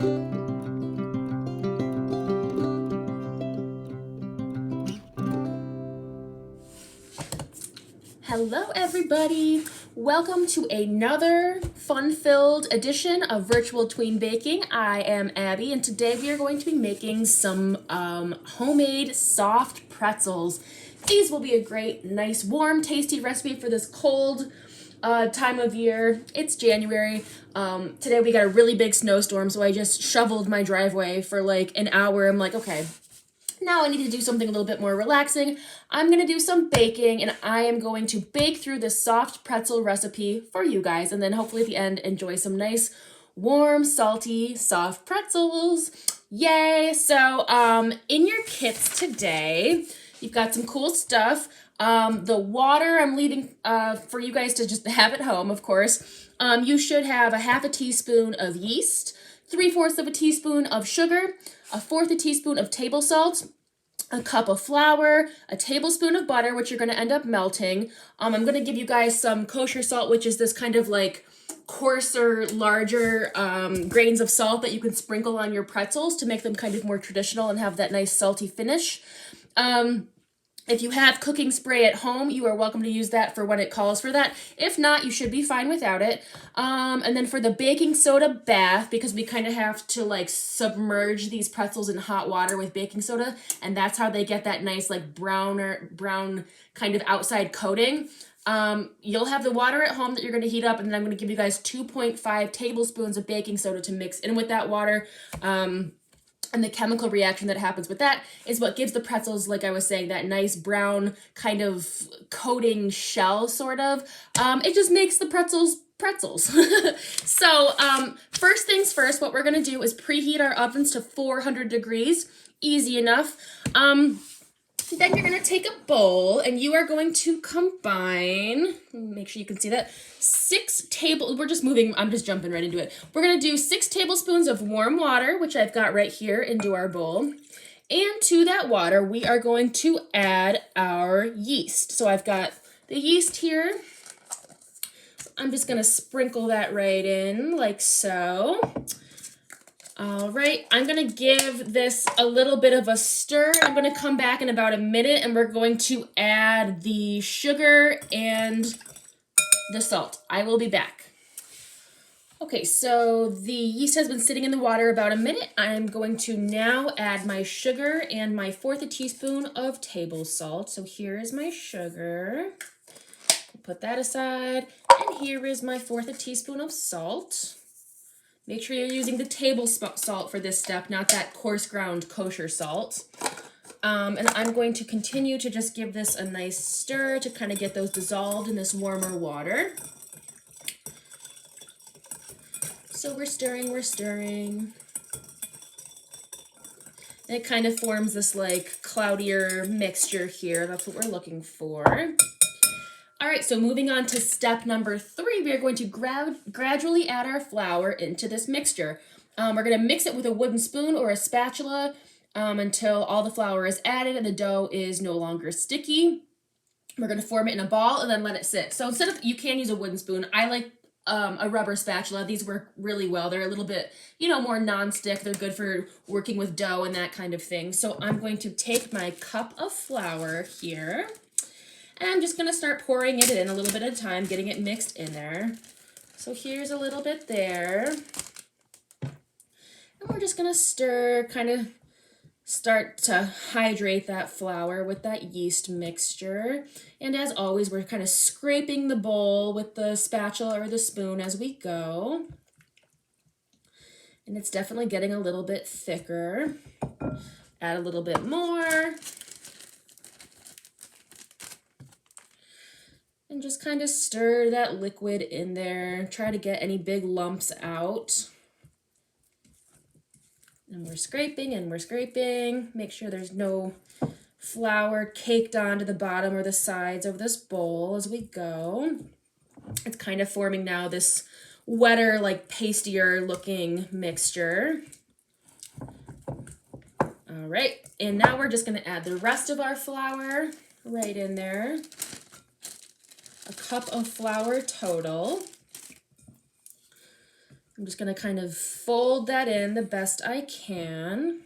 Hello everybody! Welcome to another fun-filled edition of Virtual Tween Baking. I am Abby and today we are going to be making some homemade soft pretzels. These will be a great, nice, warm, tasty recipe for this cold time of year. It's January. Today we got a really big snowstorm, so I just shoveled my driveway for like an hour. I'm like, okay, now I need to do something a little bit more relaxing. I'm going to do some baking, and I am going to bake through this soft pretzel recipe for you guys, and then hopefully at the end enjoy some nice, warm, salty, soft pretzels. Yay! So in your kits today, you've got some cool stuff. The water I'm leaving for you guys to just have at home, of course. You should have a half a teaspoon of yeast, 3/4 of a teaspoon of sugar, 1/4 teaspoon of table salt, a cup of flour, a tablespoon of butter, which you're going to end up melting. I'm going to give you guys some kosher salt, which is this kind of like coarser, larger grains of salt that you can sprinkle on your pretzels to make them kind of more traditional and have that nice salty finish. If you have cooking spray at home, you are welcome to use that for when it calls for that. If not, you should be fine without it. And then for the baking soda bath, because we kind of have to like submerge these pretzels in hot water with baking soda, and that's how they get that nice like brown kind of outside coating. You'll have the water at home that you're going to heat up, and then I'm going to give you guys 2.5 tablespoons of baking soda to mix in with that water. And the chemical reaction that happens with that is what gives the pretzels, like I was saying, that nice brown kind of coating shell, sort of. It just makes the pretzels. So first things first, what we're going to do is preheat our ovens to 400 degrees. Easy enough. Then you're going to take a bowl and you are going to combine, make sure you can see that, I'm just jumping right into it. We're going to do 6 tablespoons of warm water, which I've got right here, into our bowl. And to that water, we are going to add our yeast. So I've got the yeast here. I'm just going to sprinkle that right in like so. All right, I'm going to give this a little bit of a stir. I'm going to come back in about a minute and we're going to add the sugar and the salt. I will be back. Okay, so the yeast has been sitting in the water about a minute. I'm going to now add my sugar and my 1/4 teaspoon of table salt. So here is my sugar. Put that aside. And here is my 1/4 teaspoon of salt. Make sure you're using the table salt for this step, not that coarse ground kosher salt. And I'm going to continue to just give this a nice stir to kind of get those dissolved in this warmer water. So we're stirring. And it kind of forms this like cloudier mixture here. That's what we're looking for. All right, so moving on to step number 3, we are going to gradually add our flour into this mixture. We're going to mix it with a wooden spoon or a spatula until all the flour is added and the dough is no longer sticky. We're going to form it in a ball and then let it sit. So you can use a wooden spoon. I like a rubber spatula. These work really well. They're a little bit, more non-stick. They're good for working with dough and that kind of thing. So I'm going to take my cup of flour here. And I'm just going to start pouring it in a little bit at a time, getting it mixed in there. So here's a little bit there. And we're just going to stir, kind of start to hydrate that flour with that yeast mixture. And as always, we're kind of scraping the bowl with the spatula or the spoon as we go. And it's definitely getting a little bit thicker. Add a little bit more. And just kind of stir that liquid in there. Try to get any big lumps out. And we're scraping. Make sure there's no flour caked onto the bottom or the sides of this bowl as we go. It's kind of forming now this wetter, like pastier looking mixture. All right, and now we're just gonna add the rest of our flour right in there. A cup of flour total. I'm just going to kind of fold that in the best I can.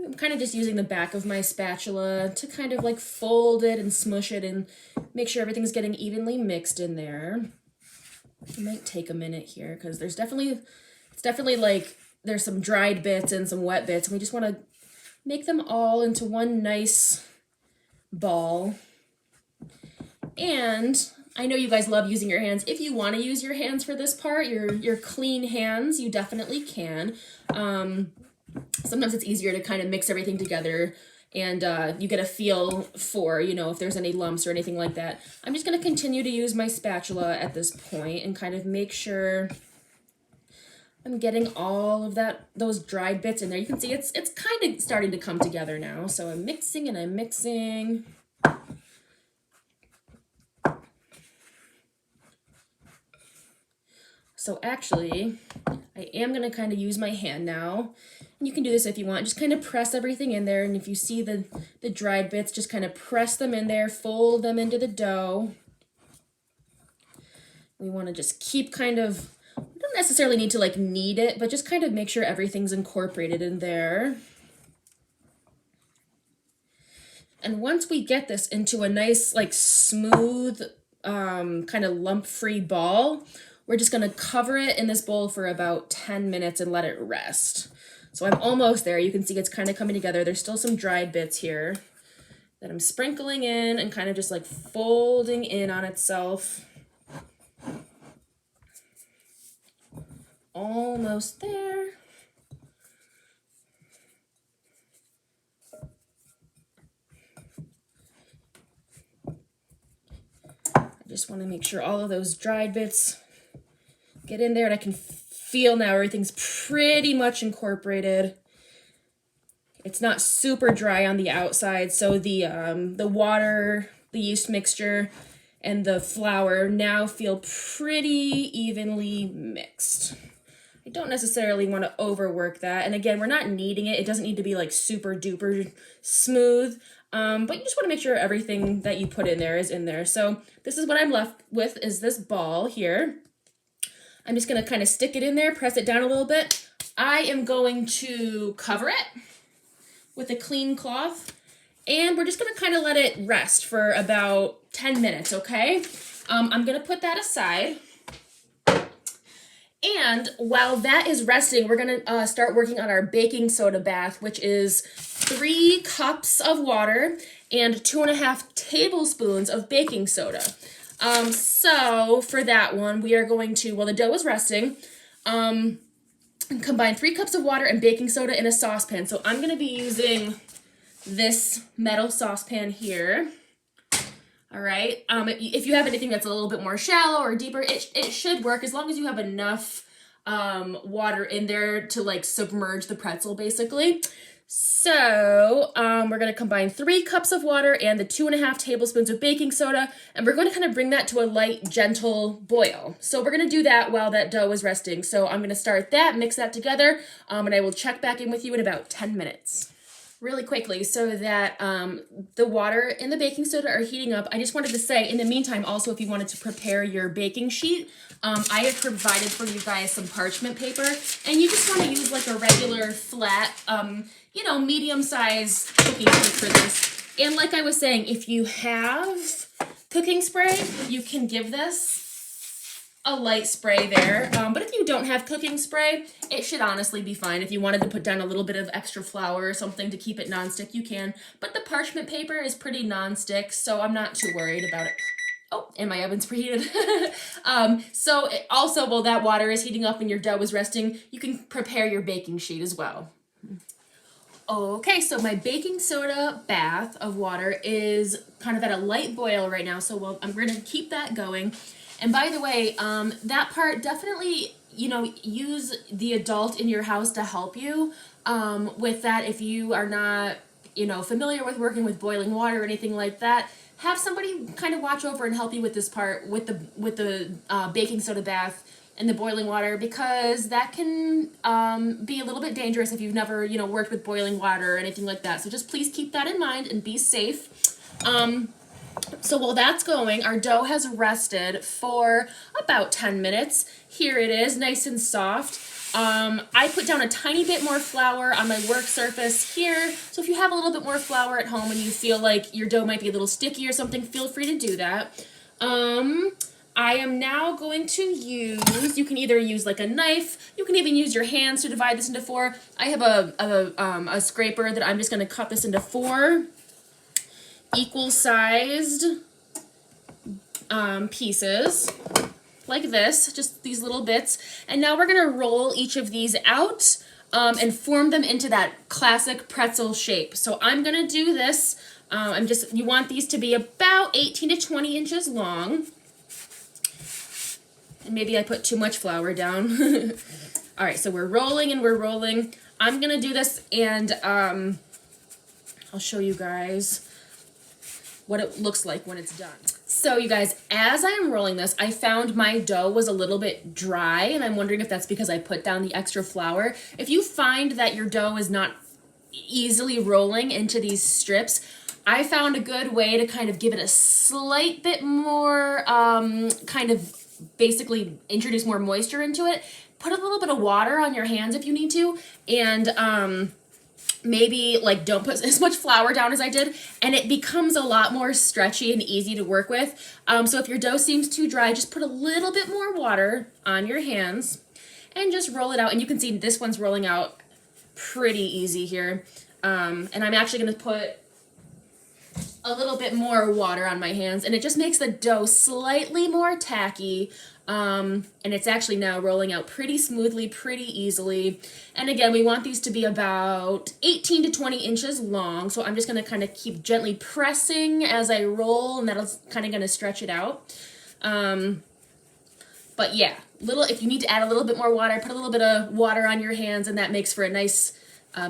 I'm kind of just using the back of my spatula to kind of like fold it and smush it and make sure everything's getting evenly mixed in there. It might take a minute here because it's definitely like there's some dried bits and some wet bits, and we just want to make them all into one nice ball. And I know you guys love using your hands. If you want to use your hands for this part, your clean hands, you definitely can. Sometimes it's easier to kind of mix everything together and you get a feel for, you know, if there's any lumps or anything like that. I'm just going to continue to use my spatula at this point and kind of make sure I'm getting all of those dried bits in there. You can see it's kind of starting to come together now. So I'm mixing and I'm mixing. So actually, I am going to kind of use my hand now. And you can do this if you want. Just kind of press everything in there. And if you see the dried bits, just kind of press them in there, fold them into the dough. We want to just keep kind of, we don't necessarily need to like knead it, but just kind of make sure everything's incorporated in there. And once we get this into a nice, like smooth, kind of lump-free ball, we're just going to cover it in this bowl for about 10 minutes and let it rest. So I'm almost there. You can see it's kind of coming together. There's still some dried bits here that I'm sprinkling in and kind of just like folding in on itself. Almost there. I just want to make sure all of those dried bits get in there, and I can feel now everything's pretty much incorporated. It's not super dry on the outside, so the water, the yeast mixture, and the flour now feel pretty evenly mixed. I don't necessarily want to overwork that, and again, we're not kneading it. It doesn't need to be like super duper smooth, but you just want to make sure everything that you put in there is in there. So this is what I'm left with, is this ball here. I'm just going to kind of stick it in there, press it down a little bit. I am going to cover it with a clean cloth, and we're just going to kind of let it rest for about 10 minutes, okay? I'm going to put that aside. And while that is resting, we're going to start working on our baking soda bath, which is 3 cups of water and 2.5 tablespoons of baking soda. So for that one, we are going to, while the dough is resting, combine 3 cups of water and baking soda in a saucepan. So I'm going to be using this metal saucepan here. All right. If you have anything that's a little bit more shallow or deeper, it should work as long as you have enough water in there to like submerge the pretzel basically. So we're going to combine 3 cups of water and the 2.5 tablespoons of baking soda, and we're going to kind of bring that to a light, gentle boil. So we're going to do that while that dough is resting. So I'm going to start that, mix that together, and I will check back in with you in about 10 minutes. Really quickly, so that the water and the baking soda are heating up, I just wanted to say, in the meantime, also, if you wanted to prepare your baking sheet, I have provided for you guys some parchment paper, and you just want to use like a regular flat, medium-sized cooking sheet for this. And like I was saying, if you have cooking spray, you can give this a light spray there, but if you don't have cooking spray, it should honestly be fine. If you wanted to put down a little bit of extra flour or something to keep it nonstick, you can, but the parchment paper is pretty nonstick, so I'm not too worried about it. Oh, and my oven's preheated. Also, while that water is heating up and your dough is resting, you can prepare your baking sheet as well. Okay, so my baking soda bath of water is kind of at a light boil right now, so I'm going to keep that going. And by the way, that part, definitely, use the adult in your house to help you with that. If you are not, familiar with working with boiling water or anything like that, have somebody kind of watch over and help you with this part, with the baking soda bath. in the boiling water, because that can be a little bit dangerous if you've never, worked with boiling water or anything like that. So just please keep that in mind and be safe. So while that's going, our dough has rested for about 10 minutes. Here it is, nice and soft. I put down a tiny bit more flour on my work surface here. So if you have a little bit more flour at home and you feel like your dough might be a little sticky or something, feel free to do that. I am now going to use, you can either use like a knife, you can even use your hands to divide this into 4. I have a scraper that I'm just going to cut this into 4 equal-sized pieces, like this, just these little bits. And now we're going to roll each of these out and form them into that classic pretzel shape. So I'm going to do this. You want these to be about 18 to 20 inches long. And maybe I put too much flour down. All right, so we're rolling and we're rolling. I'm going to do this, and I'll show you guys what it looks like when it's done. So you guys, as I'm rolling this, I found my dough was a little bit dry, and I'm wondering if that's because I put down the extra flour. If you find that your dough is not easily rolling into these strips, I found a good way to kind of give it a slight bit more, kind of basically introduce more moisture into it. Put a little bit of water on your hands if you need to, and maybe like don't put as much flour down as I did, and it becomes a lot more stretchy and easy to work with. So if your dough seems too dry, just put a little bit more water on your hands and just roll it out. And you can see this one's rolling out pretty easy here. And I'm actually going to put a little bit more water on my hands, and it just makes the dough slightly more tacky. And it's actually now rolling out pretty smoothly, pretty easily. And again, we want these to be about 18 to 20 inches long. So I'm just going to kind of keep gently pressing as I roll, and that's kind of going to stretch it out. But yeah, if you need to add a little bit more water, put a little bit of water on your hands, and that makes for a nice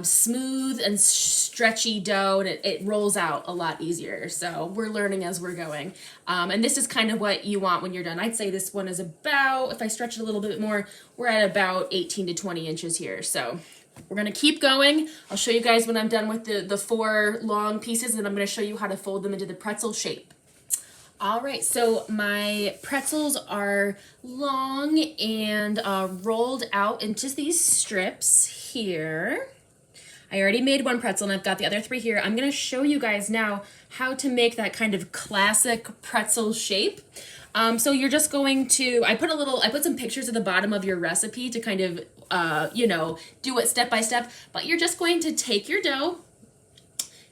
smooth and stretchy dough, and it rolls out a lot easier. So we're learning as we're going. And this is kind of what you want when you're done. I'd say this one is about, if I stretch it a little bit more, we're at about 18 to 20 inches here. So we're going to keep going. I'll show you guys when I'm done with the 4 long pieces, and I'm going to show you how to fold them into the pretzel shape. All right, so my pretzels are long and rolled out into these strips here. I already made one pretzel, and I've got the other 3 here. I'm going to show you guys now how to make that kind of classic pretzel shape. So you're just going to, I put some pictures at the bottom of your recipe to kind of, do it step by step, but you're just going to take your dough,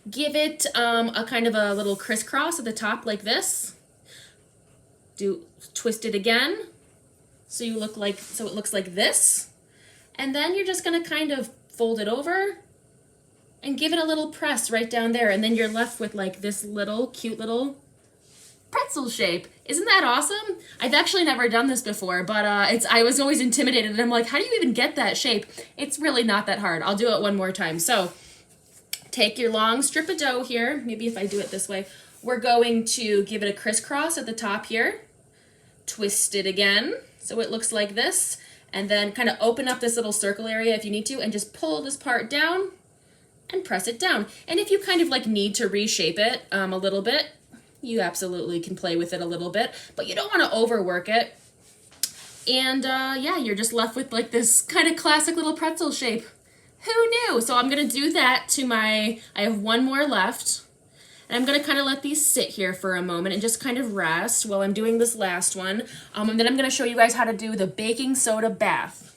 give it a kind of a little crisscross at the top like this, twist it again, so it looks like this, and then you're just going to kind of fold it over and give it a little press right down there, and then you're left with like this little cute little pretzel shape. Isn't that awesome? I've actually never done this before, but I was always intimidated, and I'm like, how do you even get that shape? It's really not that hard. I'll do it one more time. So take your long strip of dough here. Maybe if I do it this way, we're going to give it a crisscross at the top here, twist it again so it looks like this, and then kind of open up this little circle area if you need to, and just pull this part down and press it down. And if you kind of like need to reshape it a little bit, you absolutely can play with it a little bit, but you don't want to overwork it. And yeah, you're just left with like this kind of classic little pretzel shape. Who knew? So I'm going to do that to I have one more left. And I'm going to kind of let these sit here for a moment and just kind of rest while I'm doing this last one. And then I'm going to show you guys how to do the baking soda bath.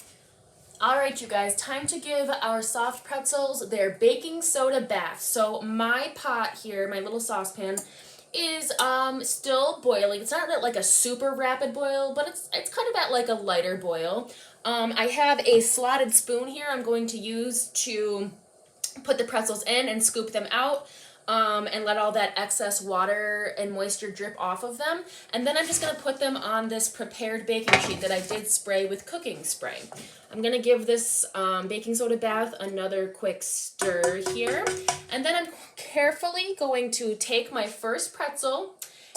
All right, you guys, time to give our soft pretzels their baking soda bath. So my pot here, my little saucepan, is still boiling. It's not at like a super rapid boil, but it's kind of at like a lighter boil. I have a slotted spoon here I'm going to use to put the pretzels in and scoop them out. And let all that excess water and moisture drip off of them. And then I'm just going to put them on this prepared baking sheet that I did spray with cooking spray. I'm going to give this baking soda bath another quick stir here. And then I'm carefully going to take my first pretzel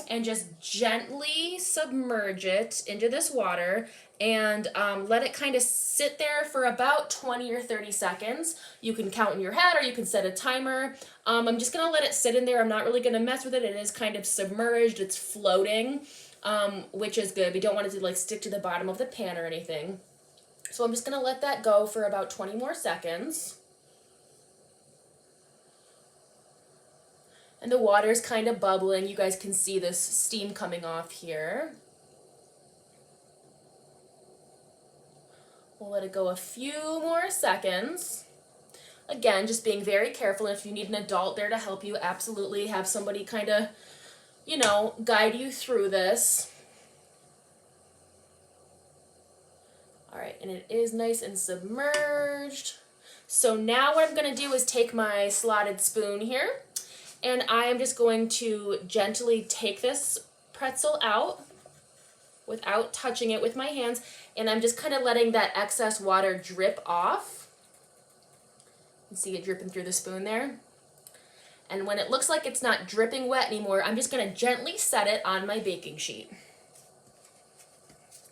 and just gently submerge it into this water and let it kind of sit there for about 20 or 30 seconds. You can count in your head or you can set a timer. I'm just gonna let it sit in there. I'm not really gonna mess with it. It is kind of submerged, it's floating, which is good. We don't want it to like stick to the bottom of the pan or anything. So I'm just gonna let that go for about 20 more seconds. And the water's kind of bubbling. You guys can see this steam coming off here. We'll let it go a few more seconds. Again, just being very careful. If you need an adult there to help you, absolutely have somebody kind of, you know, guide you through this. All right, and it is nice and submerged. So now what I'm gonna do is take my slotted spoon here, and I am just going to gently take this pretzel out without touching it with my hands, and I'm just kind of letting that excess water drip off. You can see it dripping through the spoon there. And when it looks like it's not dripping wet anymore, I'm just gonna gently set it on my baking sheet.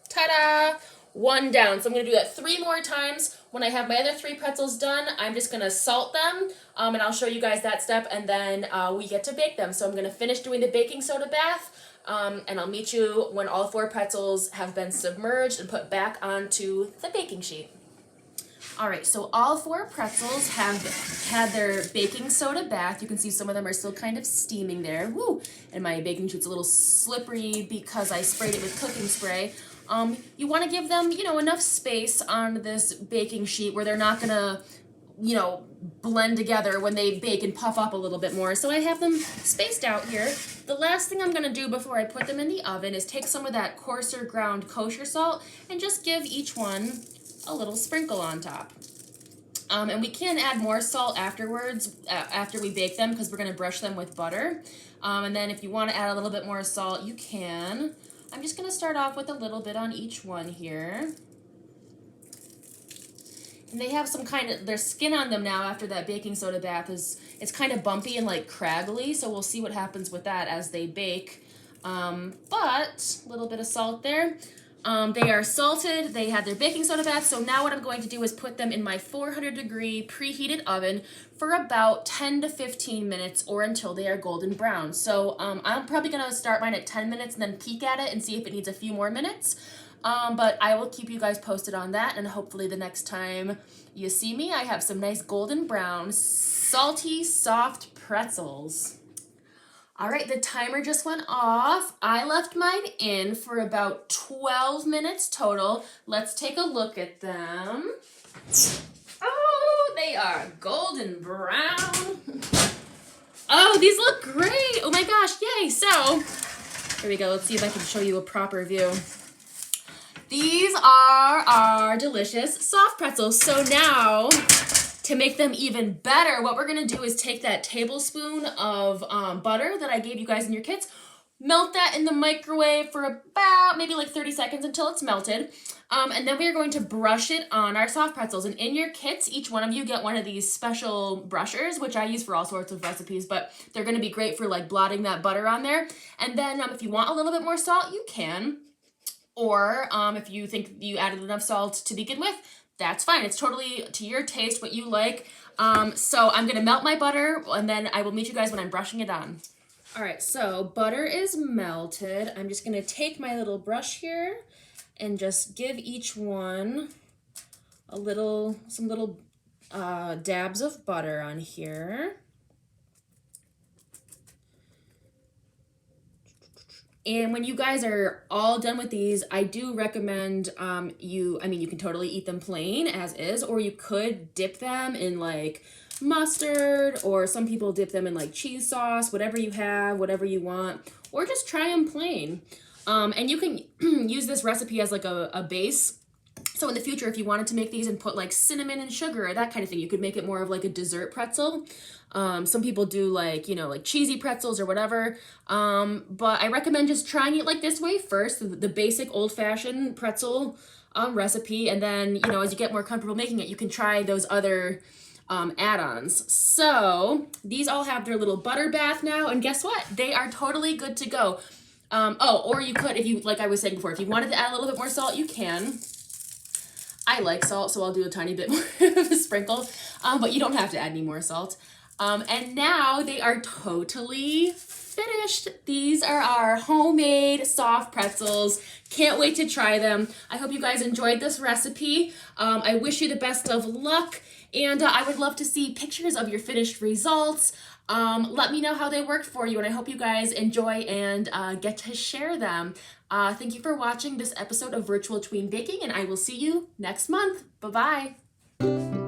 Ta-da! One down. So I'm gonna do that 3 more times. When I have my other 3 pretzels done, I'm just gonna salt them, and I'll show you guys that step, and then we get to bake them. So I'm gonna finish doing the baking soda bath, and I'll meet you when all 4 pretzels have been submerged and put back onto the baking sheet. All right, so all 4 pretzels have had their baking soda bath. You can see some of them are still kind of steaming there. Woo! And my baking sheet's a little slippery because I sprayed it with cooking spray. You want to give them, you know, enough space on this baking sheet where they're not gonna, you know, blend together when they bake and puff up a little bit more. So I have them spaced out here. The last thing I'm gonna do before I put them in the oven is take some of that coarser ground kosher salt and just give each one a little sprinkle on top. And we can add more salt afterwards, after we bake them, because we're gonna brush them with butter. And then if you want to add a little bit more salt, you can. I'm just gonna start off with a little bit on each one here. And they have some kind of, their skin on them now after that baking soda bath it's kind of bumpy and like craggly, so we'll see what happens with that as they bake. But a little bit of salt there. They are salted, they had their baking soda bath, so now what I'm going to do is put them in my 400-degree preheated oven for about 10 to 15 minutes or until they are golden brown. So I'm probably gonna start mine at 10 minutes and then peek at it and see if it needs a few more minutes. But I will keep you guys posted on that, and hopefully the next time you see me, I have some nice golden brown, salty, soft pretzels. All right, the timer just went off. I left mine in for about 12 minutes total. Let's take a look at them. Oh, they are golden brown. Oh, these look great. Oh my gosh, yay. So, here we go. Let's see if I can show you a proper view. These are our delicious soft pretzels. So now, to make them even better, what we're gonna do is take that tablespoon of butter that I gave you guys in your kits, melt that in the microwave for about maybe like 30 seconds until it's melted. And then we are going to brush it on our soft pretzels. And in your kits, each one of you get one of these special brushers, which I use for all sorts of recipes, but they're gonna be great for like blotting that butter on there. And then if you want a little bit more salt, you can. Or if you think you added enough salt to begin with, that's fine. It's totally to your taste, what you like. So I'm gonna melt my butter, and then I will meet you guys when I'm brushing it on. All right, so butter is melted. I'm just gonna take my little brush here and just give each one some little dabs of butter on here. And when you guys are all done with these, I do recommend you can totally eat them plain as is, or you could dip them in like mustard, or some people dip them in like cheese sauce, whatever you have, whatever you want, or just try them plain. And you can use this recipe as like a base. So in the future, if you wanted to make these and put like cinnamon and sugar or that kind of thing, you could make it more of like a dessert pretzel. Some people do like, like cheesy pretzels or whatever. But I recommend just trying it like this way first, the basic old-fashioned pretzel recipe. And then, as you get more comfortable making it, you can try those other add-ons. So these all have their little butter bath now. And guess what? They are totally good to go. Or you could, if you, like I was saying before, if you wanted to add a little bit more salt, you can. I like salt, so I'll do a tiny bit more of a sprinkle, but you don't have to add any more salt. And now they are totally finished. These are our homemade soft pretzels. Can't wait to try them. I hope you guys enjoyed this recipe. I wish you the best of luck, and I would love to see pictures of your finished results. Let me know how they worked for you, and I hope you guys enjoy and get to share them. Thank you for watching this episode of Virtual Tween Baking, and I will see you next month. Bye-bye.